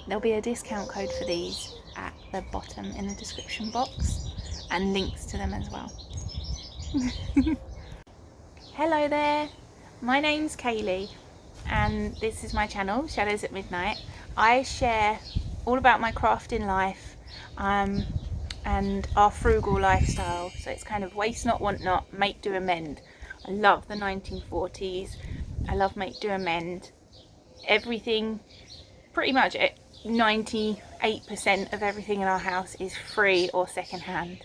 there'll be a discount code for these at the bottom in the description box, and links to them as well. Hello there, my name's Kaylee and this is my channel, Shadows at Midnight. I share all about my crafting life and our frugal lifestyle. So it's kind of waste not, want not, make, do, amend. I love the 1940s. I love make, do, amend. Everything, pretty much 98% of everything in our house is free or secondhand.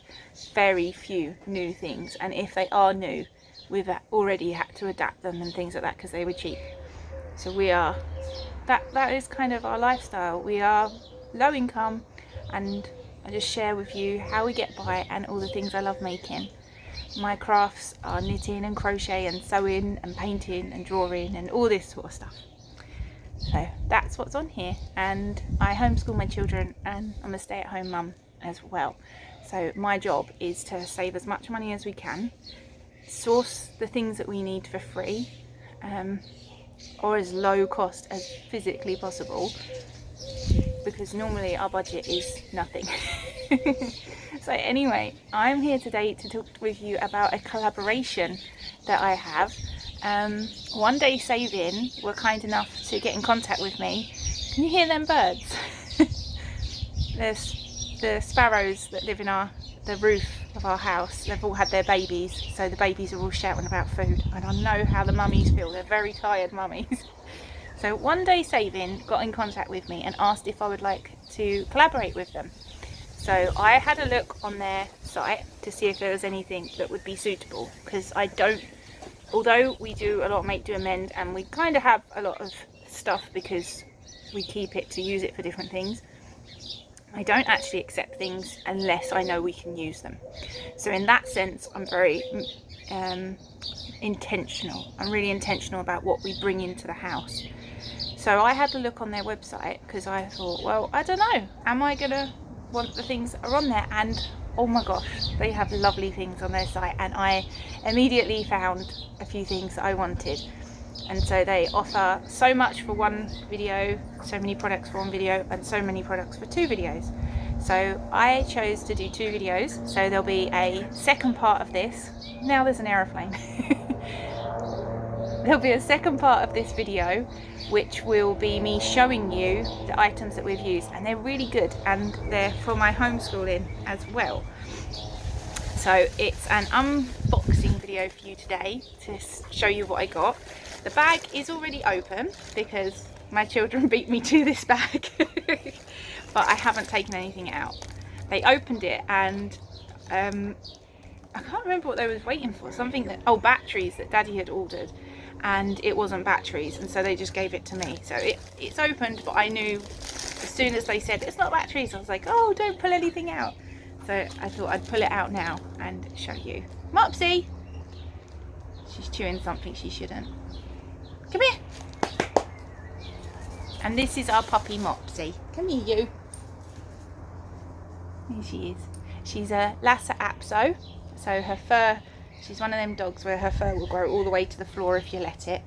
Very few new things, and if they are new, we've already had to adapt them and things like that because they were cheap. So we are, that is kind of our lifestyle. We are low income, and I just share with you how we get by and all the things I love making. My crafts are knitting and crochet and sewing and painting and drawing and all this sort of stuff. So that's what's on here, and I homeschool my children and I'm a stay-at-home mum as well. So my job is to save as much money as we can, source the things that we need for free, or as low cost as physically possible, because normally our budget is nothing. So anyway, I'm here today to talk with you about a collaboration that I have. One Day Saving were kind enough to get in contact with me. Can you hear them birds? There's the sparrows that live in the roof of our house. They've all had their babies, so the babies are all shouting about food, and I know how the mummies feel. They're very tired mummies. So One Day Saving got in contact with me and asked if I would like to collaborate with them. So I had a look on their site to see if there was anything that would be suitable, because I don't, although we do a lot of make, do, amend, and we kind of have a lot of stuff because we keep it to use it for different things, I don't actually accept things unless I know we can use them. So in that sense, I'm very intentional. I'm really intentional about what we bring into the house. So I had a look on their website because I thought, well, I don't know, am I gonna want the things that are on there? And oh my gosh, they have lovely things on their site, and I immediately found a few things that I wanted. And so they offer so much for one video, so many products for one video, and so many products for two videos. So I chose to do two videos, so there'll be a second part of this. Now there's an aeroplane. There'll be a second part of this video which will be me showing you the items that we've used, and they're really good, and they're for my homeschooling as well. So it's an unboxing video for you today to show you what I got. The bag is already open because my children beat me to this bag, but I haven't taken anything out. They opened it and I can't remember what they was waiting for, something that, oh, batteries that Daddy had ordered, and it wasn't batteries, and so they just gave it to me. So it's opened, but I knew as soon as they said it's not batteries, I was like, oh, don't pull anything out. So I thought I'd pull it out now and show you. Mopsy! She's chewing something she shouldn't. Come here! And this is our puppy Mopsy. Come here, you. Here she is. She's a Lhasa Apso. So her fur, she's one of them dogs where her fur will grow all the way to the floor if you let it.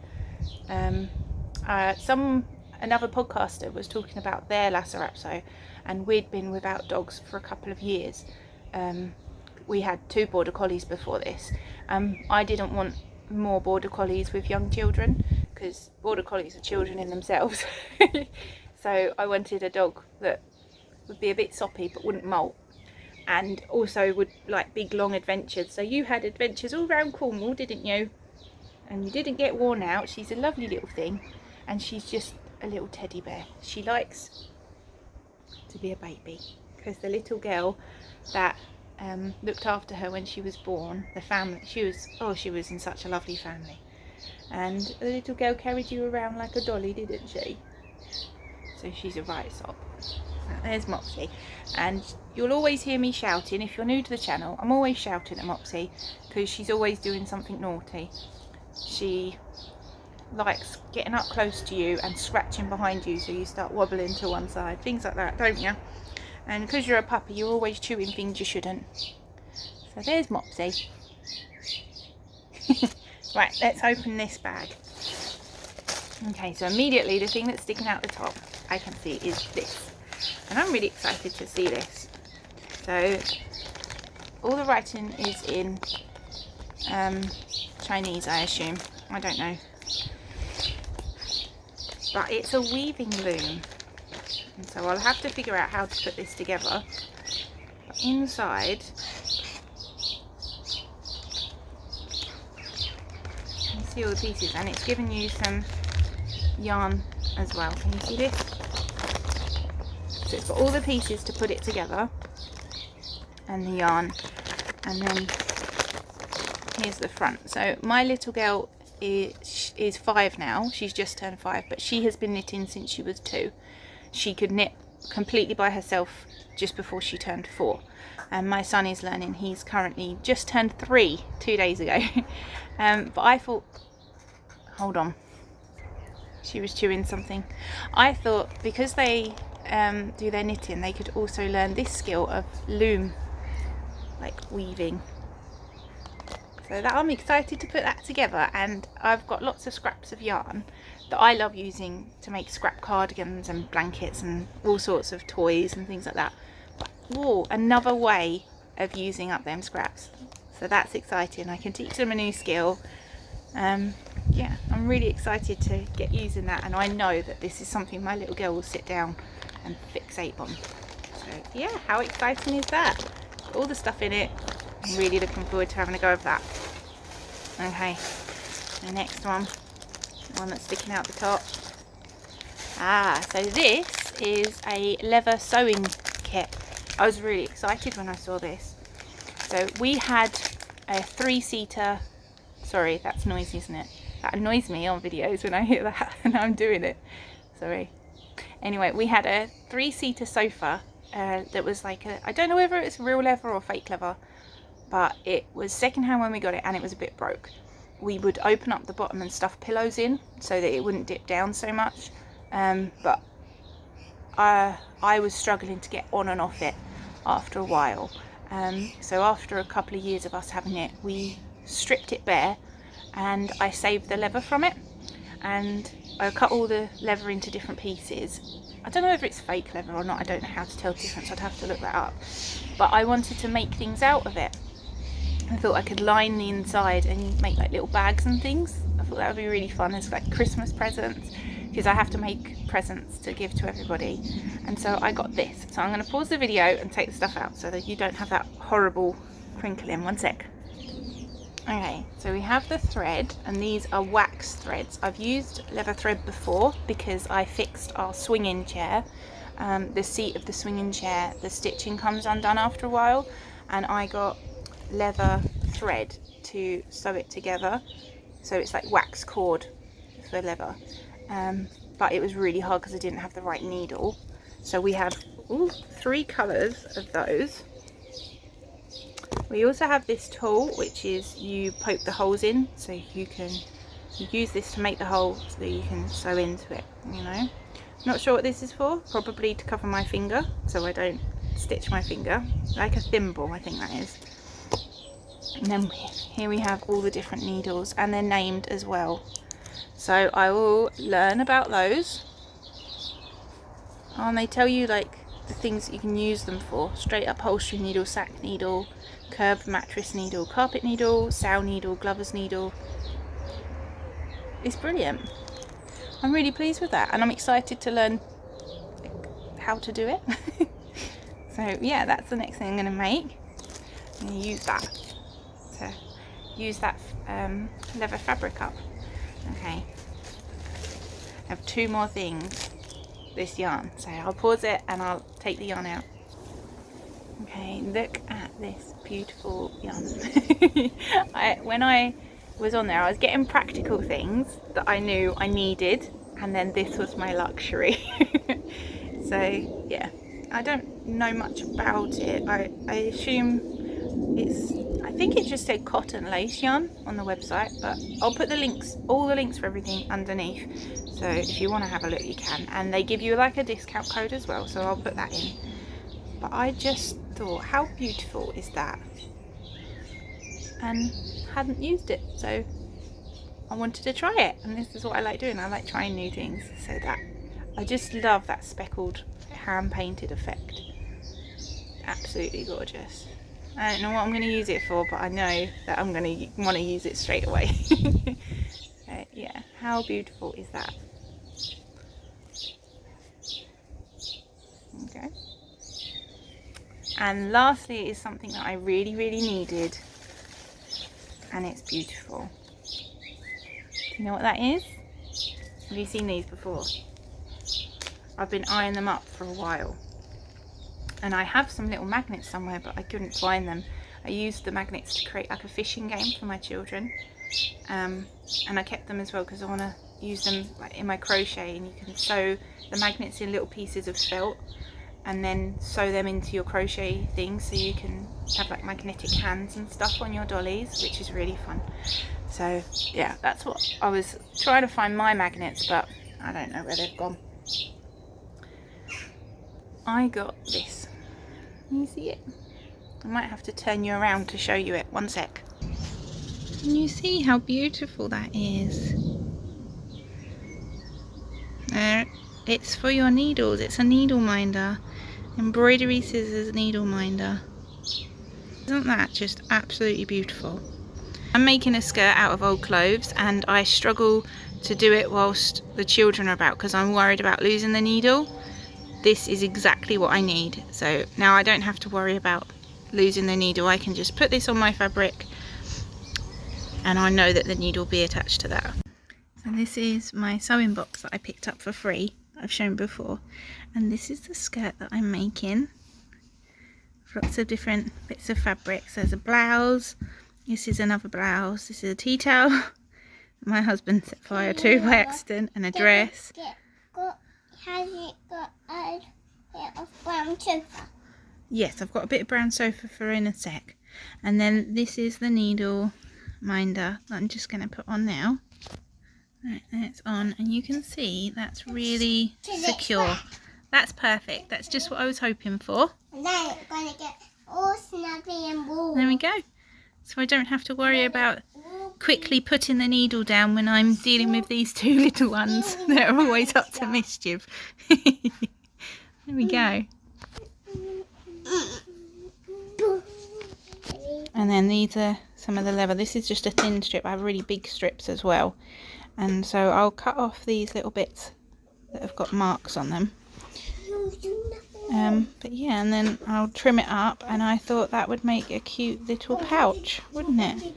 Another podcaster was talking about their Lhasa Apso, and we'd been without dogs for a couple of years. We had 2 border collies before this. I didn't want more border collies with young children because border collies are children in themselves. So I wanted a dog that would be a bit soppy but wouldn't molt, and also would like big long adventures. So you had adventures all around Cornwall, didn't you? And you didn't get worn out. She's a lovely little thing, and she's just a little teddy bear. She likes to be a baby because the little girl that looked after her when she was born, the family, she was in such a lovely family, and the little girl carried you around like a dolly, didn't she? So she's a right sop. There's Mopsy, and you'll always hear me shouting. If you're new to the channel, I'm always shouting at Mopsy because she's always doing something naughty. She likes getting up close to you and scratching behind you so you start wobbling to one side, things like that, don't you? And because you're a puppy, you're always chewing things you shouldn't. So there's Mopsy. Right, let's open this bag. Okay, so immediately the thing that's sticking out the top, I can see is this, and I'm really excited to see this. So all the writing is in Chinese, I assume. I don't know, but it's a weaving loom, and so I'll have to figure out how to put this together. But inside, you see all the pieces, and it's given you some yarn as well. Can you see this? So it's got all the pieces to put it together, and the yarn, and then here's the front. So my little girl is 5 now. She's just turned 5, but she has been knitting since she was 2. She could knit completely by herself just before she turned 4, and my son is learning. He's currently just turned 3 2 days ago. But I thought, hold on, she was chewing something. I thought because they do their knitting, they could also learn this skill of loom, like weaving. So that I'm excited to put that together, and I've got lots of scraps of yarn that I love using to make scrap cardigans and blankets and all sorts of toys and things like that. But whoa, another way of using up them scraps. So that's exciting. I can teach them a new skill. Yeah, I'm really excited to get using that, and I know that this is something my little girl will sit down and fixate on. So yeah, how exciting is that? All the stuff in it. I'm really looking forward to having a go of that. Okay, the next one that's sticking out the top. So this is a leather sewing kit. I was really excited when I saw this. So we had a 3-seater, sorry, that's noisy, isn't it? That annoys me on videos when I hear that and I'm doing it. Sorry. Anyway, we had a 3-seater sofa that was like I don't know whether it's real leather or fake leather, but it was secondhand when we got it, and it was a bit broke. We would open up the bottom and stuff pillows in so that it wouldn't dip down so much, but I was struggling to get on and off it after a while. So after a couple of years of us having it, we stripped it bare, and I saved the leather from it, and I cut all the leather into different pieces. I don't know if it's fake leather or not, I don't know how to tell the difference, I'd have to look that up. But I wanted to make things out of it. I thought I could line the inside and make like little bags and things. I thought that would be really fun as like Christmas presents, because I have to make presents to give to everybody. And so I got this. So I'm going to pause the video and take the stuff out so that you don't have that horrible crinkle in. One sec. Okay, so we have the thread, and these are wax threads. I've used leather thread before because I fixed our swinging chair. The seat of the swinging chair, the stitching comes undone after a while, and I got leather thread to sew it together. So it's like wax cord for leather. But it was really hard because I didn't have the right needle. So we have 3 colours of those. We also have this tool, which is you poke the holes in, so you use this to make the hole so that you can sew into it, you know. Not sure what this is for, probably to cover my finger so I don't stitch my finger, like a thimble I think that is. And then here we have all the different needles, and they're named as well. So I will learn about those. And they tell you like the things that you can use them for: straight upholstery needle, sack needle, curved mattress needle, carpet needle, sow needle, glover's needle. It's brilliant. I'm really pleased with that, and I'm excited to learn how to do it. So yeah, that's the next thing I'm going to make. I'm going to use that leather fabric up. Okay, I have 2 more things. This yarn, so I'll pause it and I'll take the yarn out. Okay, look at this beautiful yarn. When I was on there, I was getting practical things that I knew I needed, and then this was my luxury. So yeah, I don't know much about it. I assume I think it just said cotton lace yarn on the website, but I'll put the links, all the links for everything underneath. So if you want to have a look, you can, and they give you like a discount code as well, so I'll put that in. But I just thought, how beautiful is that? And hadn't used it, so I wanted to try it, and this is what I like doing. I like trying new things, so that I just love that speckled hand painted effect. Absolutely gorgeous. I don't know what I'm going to use it for, but I know that I'm going to want to use it straight away. Yeah, how beautiful is that? Okay. And lastly is something that I really needed, and it's beautiful. Do you know what that is? Have you seen these before? I've been eyeing them up for a while, and I have some little magnets somewhere, but I couldn't find them. I used the magnets to create like a fishing game for my children, and I kept them as well because I want to use them like in my crochet, and you can sew the magnets in little pieces of felt and then sew them into your crochet things, so you can have like magnetic hands and stuff on your dollies, which is really fun. So yeah, that's what I was trying to find my magnets, but I don't know where they've gone. I got this. Can you see it? I might have to turn you around to show you it. One sec. Can you see how beautiful that is? It's for your needles. It's a needle minder. Embroidery scissors needle minder. Isn't that just absolutely beautiful? I'm making a skirt out of old clothes, and I struggle to do it whilst the children are about because I'm worried about losing the needle. This is exactly what I need. So now I don't have to worry about losing the needle. I can just put this on my fabric and I know that the needle will be attached to that. So this is my sewing box that I picked up for free, I've shown before, and this is the skirt that I'm making. Lots of different bits of fabric. So there's a blouse, this is another blouse, this is a tea towel my husband set fire to by accident, and a dress. Has it got a bit of brown sofa? Yes, I've got a bit of brown sofa for in a sec. And then this is the needle minder that I'm just going to put on now. Right, and it's on, and you can see that's really secure. That's perfect. That's just what I was hoping for. And then it's going to get all snappy and warm. There we go. So I don't have to worry about quickly putting the needle down when I'm dealing with these two little ones that are always up to mischief. There we go. And then these are some of the leather. This is just a thin strip. I have really big strips as well. And so I'll cut off these little bits that have got marks on them. But yeah, and then I'll trim it up, and I thought that would make a cute little pouch, wouldn't it?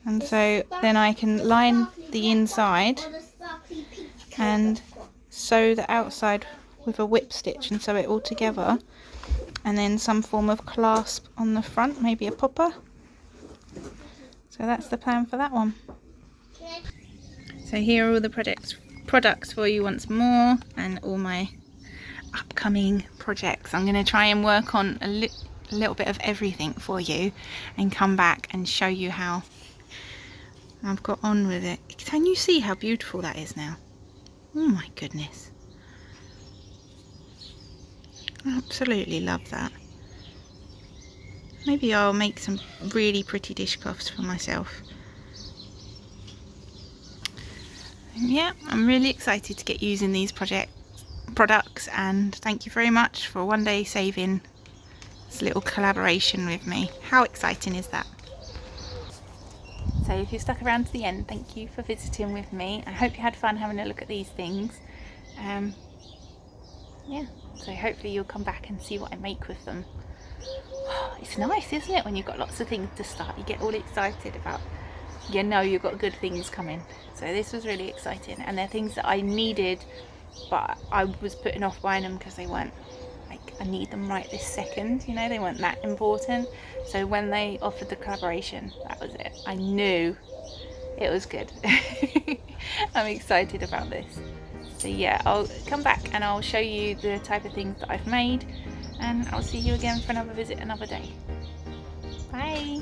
And so then I can line the inside and sew the outside with a whip stitch and sew it all together, and then some form of clasp on the front, maybe a popper. So that's the plan for that one. So here are all the products for you once more, and all my upcoming projects. I'm going to try and work on a little bit of everything for you and come back and show you how I've got on with it. Can you see how beautiful that is now? Oh my goodness. I absolutely love that. Maybe I'll make some really pretty dishcloths for myself. Yeah, I'm really excited to get using these products, and thank you very much for one day saving this little collaboration with me. How exciting is that? So if you stuck around to the end, thank you for visiting with me. I hope you had fun having a look at these things. Yeah, so hopefully you'll come back and see what I make with them. It's nice, isn't it, when you've got lots of things to start? You get all excited about, you know, you've got good things coming. So this was really exciting, and they're things that I needed, but I was putting off buying them because they weren't like, I need them right this second, you know, they weren't that important. So when they offered the collaboration, that was it. I knew it was good. I'm excited about this. So yeah, I'll come back and I'll show you the type of things that I've made, and I'll see you again for another visit another day. Bye.